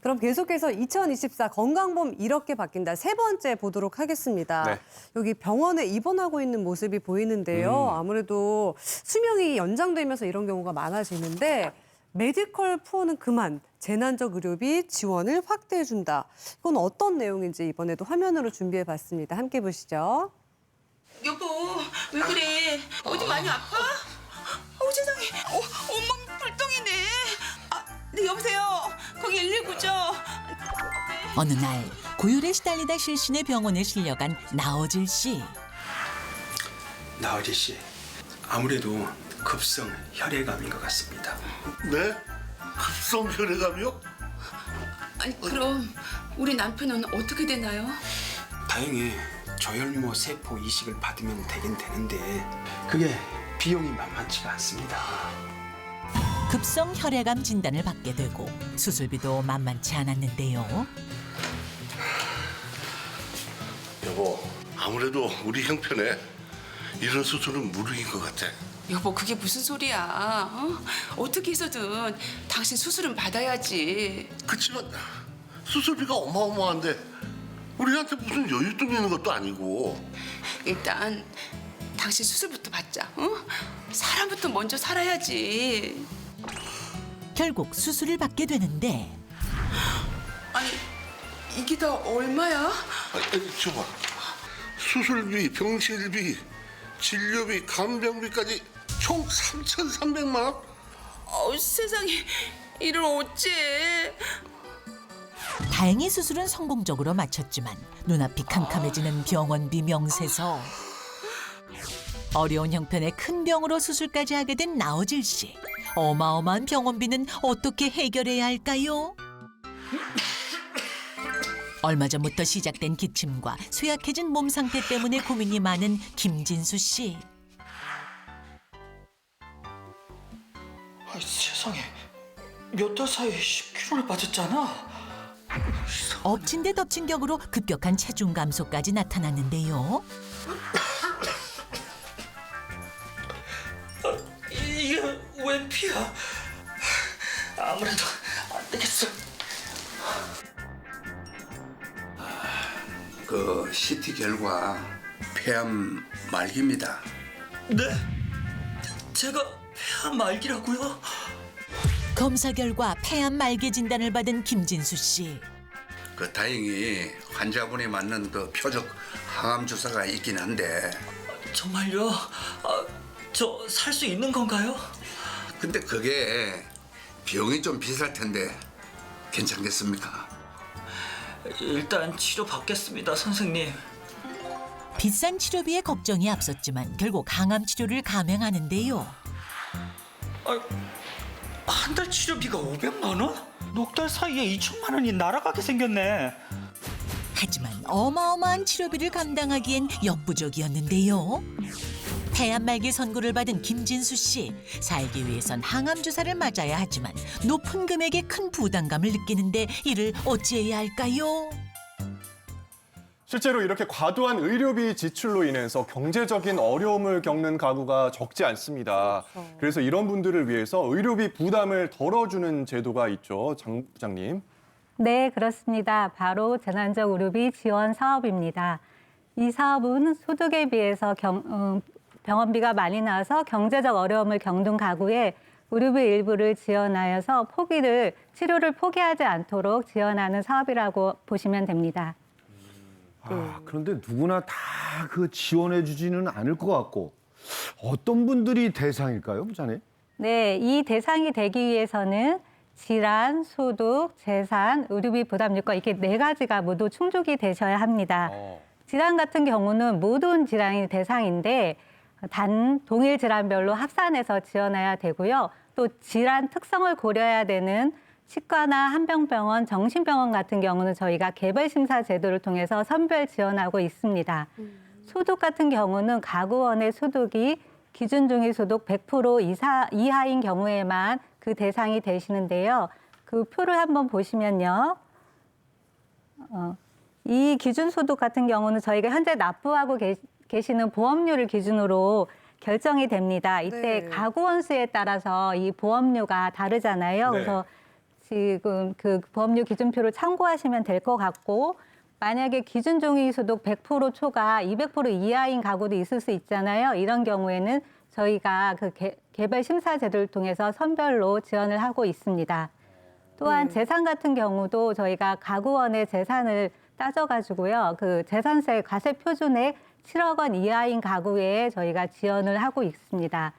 그럼 계속해서 2024 건강보험 이렇게 바뀐다 세 번째 보도록 하겠습니다. 네. 여기 병원에 입원하고 있는 모습이 보이는데요. 아무래도 수명이 연장되면서 이런 경우가 많아지는데 메디컬 푸어는 그만 재난적 의료비 지원을 확대해준다. 이건 어떤 내용인지 이번에도 화면으로 준비해봤습니다. 함께 보시죠. 여보, 왜 그래? 어디 많이 아파? 세상에, 온몸 불똥이네. 네, 여보세요? 거기 119죠? 어느 날 고열에 시달리다 실신의 병원에 실려간 나어질 씨. 나어지 씨, 아무래도 급성 혈액암인 것 같습니다. 네? 급성 혈액암이요? 아니, 그럼 우리 남편은 어떻게 되나요? 다행히 저혈모 세포 이식을 받으면 되긴 되는데 그게 비용이 만만치가 않습니다. 급성 혈액암 진단을 받게 되고 수술비도 만만치 않았는데요. 여보, 아무래도 우리 형편에 이런 수술은 무리인 것 같아. 여보, 그게 무슨 소리야? 어떻게 해서든 당신 수술은 받아야지. 그치만 수술비가 어마어마한데 우리한테 무슨 여윳돈 있는 것도 아니고. 일단 당신 수술부터 받자. 사람부터 먼저 살아야지. 결국 수술을 받게 되는데 아니, 이게 다 얼마야? 저봐, 수술비, 병실비, 진료비, 간병비까지 총 3,300만 원? 세상에, 이를 어째. 다행히 수술은 성공적으로 마쳤지만 눈앞이 캄캄해지는 병원비 명세서 어려운 형편의 큰 병으로 수술까지 하게 된 나어질 씨. 어마어마한 병원비는 어떻게 해결해야 할까요? 얼마 전부터 시작된 기침과 쇠약해진 몸 상태 때문에 고민이 많은 김진수 씨. 세상에, 몇 달 사이에 10kg를 빠졌잖아. 엎친 데 덮친 격으로 급격한 체중 감소까지 나타났는데요. 이게 웬 피야? 아무래도 안 되겠어. 그 CT 결과 폐암 말기입니다. 네? 제가 폐암 말기라고요? 검사 결과 폐암 말기 진단을 받은 김진수 씨. 그 다행히 환자분이 맞는 그 표적 항암 주사가 있긴 한데 정말요? 저 살 수 있는 건가요? 근데 그게 비용이 좀 비쌀 텐데 괜찮겠습니까? 일단 치료 받겠습니다, 선생님. 비싼 치료비에 걱정이 앞섰지만 결국 항암 치료를 감행하는데요. 한 달 치료비가 500만 원? 넉 달 사이에 2천만 원이 날아가게 생겼네. 하지만 어마어마한 치료비를 감당하기엔 역부족이었는데요. 폐암 말기 선고를 받은 김진수 씨. 살기 위해선 항암 주사를 맞아야 하지만 높은 금액에 큰 부담감을 느끼는데 이를 어찌해야 할까요? 실제로 이렇게 과도한 의료비 지출로 인해서 경제적인 어려움을 겪는 가구가 적지 않습니다. 그래서 이런 분들을 위해서 의료비 부담을 덜어주는 제도가 있죠. 장 부장님. 네, 그렇습니다. 바로 재난적 의료비 지원 사업입니다. 이 사업은 소득에 비해서 병원비가 많이 나와서 경제적 어려움을 겪는 가구에 의료비 일부를 지원하여서 치료를 포기하지 않도록 지원하는 사업이라고 보시면 됩니다. 그런데 누구나 다 그 지원해주지는 않을 것 같고 어떤 분들이 대상일까요, 부자님? 네, 이 대상이 되기 위해서는 질환, 소득, 재산, 의료비 부담 요건 이렇게 네 가지가 모두 충족이 되셔야 합니다. 질환 같은 경우는 모든 질환이 대상인데 단 동일 질환별로 합산해서 지원해야 되고요. 또 질환 특성을 고려해야 되는 치과나 한병병원, 정신병원 같은 경우는 저희가 개별심사 제도를 통해서 선별 지원하고 있습니다. 소득 같은 경우는 가구원의 소득이 기준 중위 소득 100% 이하인 경우에만 그 대상이 되시는데요. 그 표를 한번 보시면요. 이 기준 소득 같은 경우는 저희가 현재 납부하고 계시는 보험료를 기준으로 결정이 됩니다. 이때 네. 가구원 수에 따라서 이 보험료가 다르잖아요. 네. 그래서 지금 그 보험료 기준표를 참고하시면 될 것 같고 만약에 기준 종이 소득 100% 초과 200% 이하인 가구도 있을 수 있잖아요. 이런 경우에는 저희가 그 개별 심사 제도를 통해서 선별로 지원을 하고 있습니다. 또한 재산 같은 경우도 저희가 가구원의 재산을 따져가지고요. 그 재산세 과세 표준액 7억 원 이하인 가구에 저희가 지원을 하고 있습니다.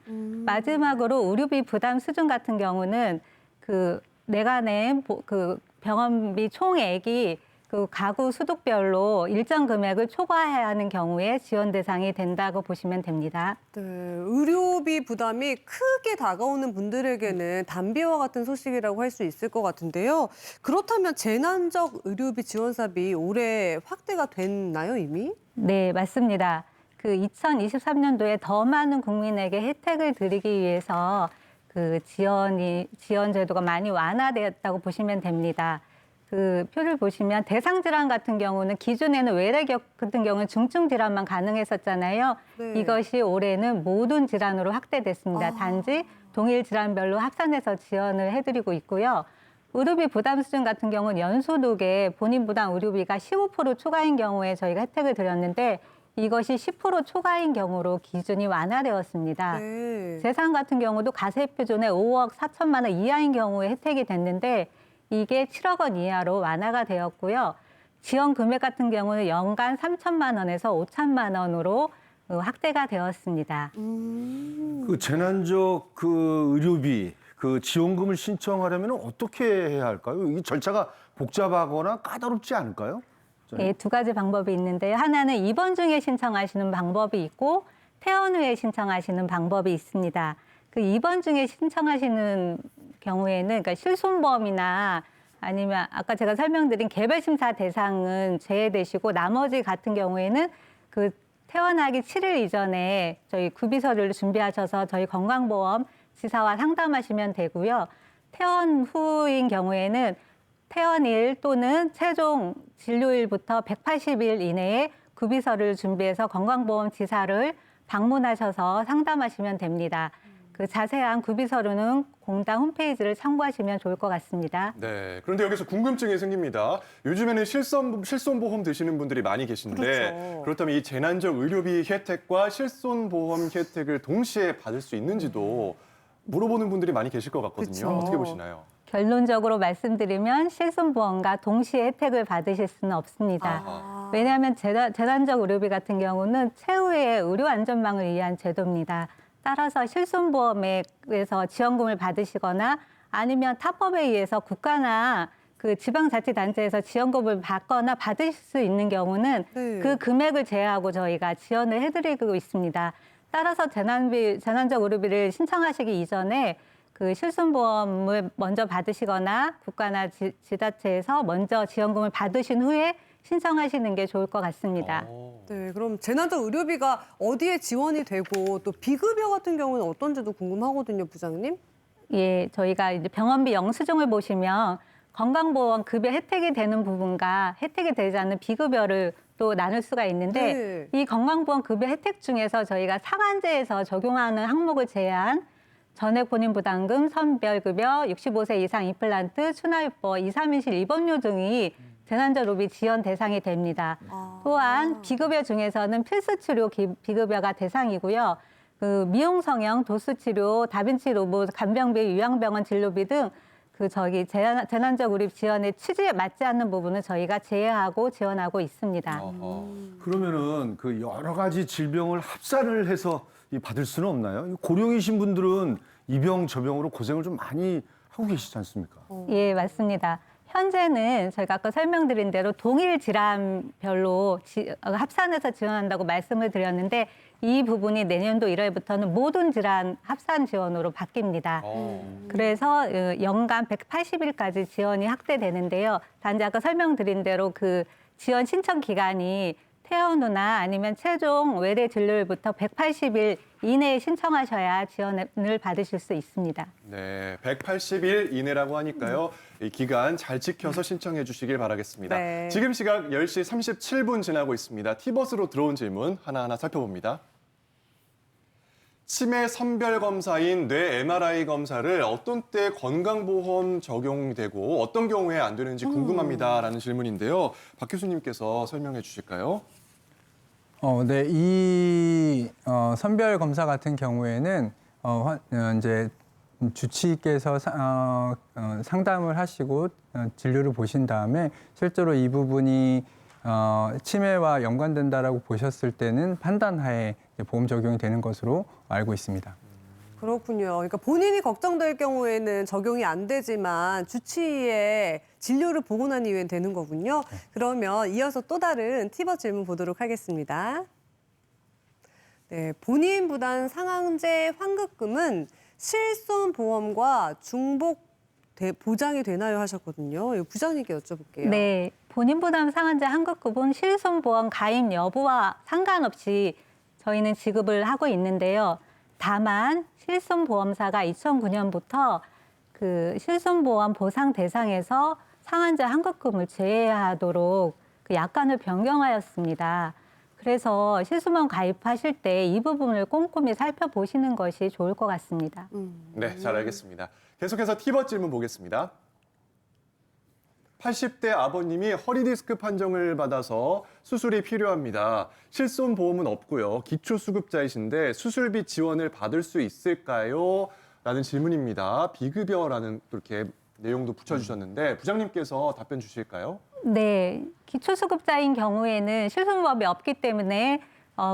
마지막으로 의료비 부담 수준 같은 경우는 그 내가 낸 그 병원비 총액이 그 가구 소득별로 일정 금액을 초과해야 하는 경우에 지원 대상이 된다고 보시면 됩니다. 네, 의료비 부담이 크게 다가오는 분들에게는 담비와 같은 소식이라고 할 수 있을 것 같은데요. 그렇다면 재난적 의료비 지원사비 올해 확대가 됐나요, 이미? 네, 맞습니다. 그 2023년도에 더 많은 국민에게 혜택을 드리기 위해서 그 지원 제도가 많이 완화되었다고 보시면 됩니다. 그 표를 보시면 대상 질환 같은 경우는 기존에는 외래기업 같은 경우는 중증 질환만 가능했었잖아요. 네. 이것이 올해는 모든 질환으로 확대됐습니다. 단지 동일 질환별로 합산해서 지원을 해드리고 있고요. 의료비 부담 수준 같은 경우는 연소득에 본인 부담 의료비가 15% 초과인 경우에 저희가 혜택을 드렸는데 이것이 10% 초과인 경우로 기준이 완화되었습니다. 네. 재산 같은 경우도 가세 표준에 5억 4천만 원 이하인 경우에 혜택이 됐는데 이게 7억 원 이하로 완화가 되었고요. 지원 금액 같은 경우는 연간 3천만 원에서 5천만 원으로 확대가 되었습니다. 그 재난적 그 의료비 그 지원금을 신청하려면 어떻게 해야 할까요? 이 절차가 복잡하거나 까다롭지 않을까요? 네, 두 가지 방법이 있는데요. 하나는 입원 중에 신청하시는 방법이 있고 퇴원 후에 신청하시는 방법이 있습니다. 그 입원 중에 신청하시는 경우에는 그러니까 실손보험이나 아니면 아까 제가 설명드린 개별심사 대상은 제외되시고 나머지 같은 경우에는 그 퇴원하기 7일 이전에 저희 구비서류를 준비하셔서 저희 건강보험 지사와 상담하시면 되고요. 퇴원 후인 경우에는 퇴원일 또는 최종 진료일부터 180일 이내에 구비서를 준비해서 건강보험 지사를 방문하셔서 상담하시면 됩니다. 그 자세한 구비서류는 공단 홈페이지를 참고하시면 좋을 것 같습니다. 네. 그런데 여기서 궁금증이 생깁니다. 요즘에는 실손보험 드시는 분들이 많이 계신데 그렇죠. 그렇다면 이 재난적 의료비 혜택과 실손보험 혜택을 동시에 받을 수 있는지도 물어보는 분들이 많이 계실 것 같거든요. 그쵸. 어떻게 보시나요? 결론적으로 말씀드리면 실손보험과 동시에 혜택을 받으실 수는 없습니다. 왜냐하면 재난적 의료비 같은 경우는 최후의 의료안전망을 위한 제도입니다. 따라서 실손보험에서 지원금을 받으시거나 아니면 타법에 의해서 국가나 그 지방자치단체에서 지원금을 받거나 받으실 수 있는 경우는 네. 그 금액을 제외하고 저희가 지원을 해드리고 있습니다. 따라서 재난적 의료비를 신청하시기 이전에 그 실손보험을 먼저 받으시거나 국가나 지자체에서 먼저 지원금을 받으신 후에 신청하시는 게 좋을 것 같습니다. 네, 그럼 재난적 의료비가 어디에 지원이 되고 또 비급여 같은 경우는 어떤지도 궁금하거든요, 부장님. 예, 저희가 이제 병원비 영수증을 보시면 건강보험 급여 혜택이 되는 부분과 혜택이 되지 않는 비급여를 또 나눌 수가 있는데 이 건강보험 급여 혜택 중에서 저희가 상한제에서 적용하는 항목을 제한 전액 본인 부담금, 선별급여, 65세 이상 임플란트, 추나요법, 2, 3인실 입원료 등이 재난적 의료비 지원 대상이 됩니다. 또한 비급여 중에서는 필수치료 비급여가 대상이고요. 그 미용 성형, 도수치료, 다빈치 로봇, 간병비, 요양병원 진료비 등 그 재난적 의료비 지원의 취지에 맞지 않는 부분은 저희가 제외하고 지원하고 있습니다. 그러면은 그 여러 가지 질병을 합산을 해서 받을 수는 없나요? 고령이신 분들은 이 병 저 병으로 고생을 좀 많이 하고 계시지 않습니까? 예, 맞습니다. 현재는 저희가 아까 설명드린 대로 동일 질환별로 합산해서 지원한다고 말씀을 드렸는데 이 부분이 내년도 1월부터는 모든 질환 합산 지원으로 바뀝니다. 그래서 연간 180일까지 지원이 확대되는데요. 단지 아까 설명드린 대로 그 지원 신청 기간이 퇴원 후나 아니면 최종 외래 진료일부터 180일 이내에 신청하셔야 지원을 받으실 수 있습니다. 네, 180일 이내라고 하니까요. 이 기간 잘 지켜서 신청해 주시길 바라겠습니다. 네. 지금 시각 10시 37분 지나고 있습니다. 티버스로 들어온 질문 하나하나 살펴봅니다. 치매 선별 검사인 뇌 MRI 검사를 어떤 때 건강보험 적용되고 어떤 경우에 안 되는지 궁금합니다라는 질문인데요. 박 교수님께서 설명해 주실까요? 네, 이 선별 검사 같은 경우에는 이제 주치의께서 상담을 하시고 진료를 보신 다음에 실제로 이 부분이 치매와 연관된다라고 보셨을 때는 판단하에 보험 적용이 되는 것으로 알고 있습니다. 그렇군요. 그러니까 본인이 걱정될 경우에는 적용이 안 되지만 주치의의 진료를 보고 난 이후엔 되는 거군요. 그러면 이어서 또 다른 팁업 질문 보도록 하겠습니다. 네, 본인 부담 상한제 환급금은 실손보험과 중복 보장이 되나요 하셨거든요. 이거 부장님께 여쭤볼게요. 네, 본인 부담 상한제 환급금은 실손보험 가입 여부와 상관없이 저희는 지급을 하고 있는데요. 다만 실손보험사가 2009년부터 그 실손보험 보상 대상에서 상한제 환급금을 제외하도록 그 약관을 변경하였습니다. 그래서 실손보험 가입하실 때 이 부분을 꼼꼼히 살펴보시는 것이 좋을 것 같습니다. 네, 잘 알겠습니다. 계속해서 팁업 질문 보겠습니다. 80대 아버님이 허리 디스크 판정을 받아서 수술이 필요합니다. 실손보험은 없고요. 기초수급자이신데 수술비 지원을 받을 수 있을까요? 라는 질문입니다. 비급여라는 이렇게 내용도 붙여주셨는데 부장님께서 답변 주실까요? 네, 기초수급자인 경우에는 실손보험이 없기 때문에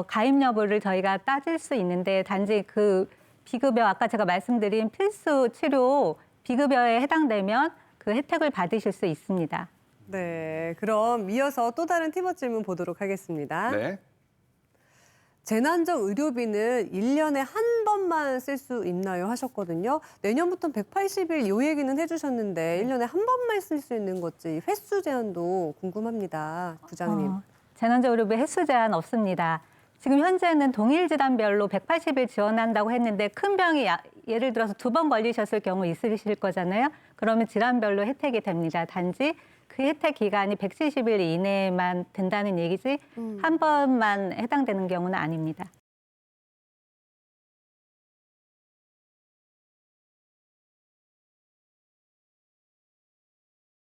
가입 여부를 저희가 따질 수 있는데 단지 그 비급여 아까 제가 말씀드린 필수 치료 비급여에 해당되면 그 혜택을 받으실 수 있습니다. 네, 그럼 이어서 또 다른 팁업 질문 보도록 하겠습니다. 네. 재난적 의료비는 1년에 한 번만 쓸 수 있나요 하셨거든요. 내년부터는 180일 요 얘기는 해주셨는데 1년에 한 번만 쓸 수 있는 건지 횟수 제한도 궁금합니다. 부장님. 재난적 의료비 횟수 제한 없습니다. 지금 현재는 동일 질환별로 180일 지원한다고 했는데 큰 병이 예를 들어서 2번 걸리셨을 경우 있으실 거잖아요. 그러면 질환별로 혜택이 됩니다. 단지 그 혜택 기간이 170일 이내에만 된다는 얘기지 한 번만 해당되는 경우는 아닙니다.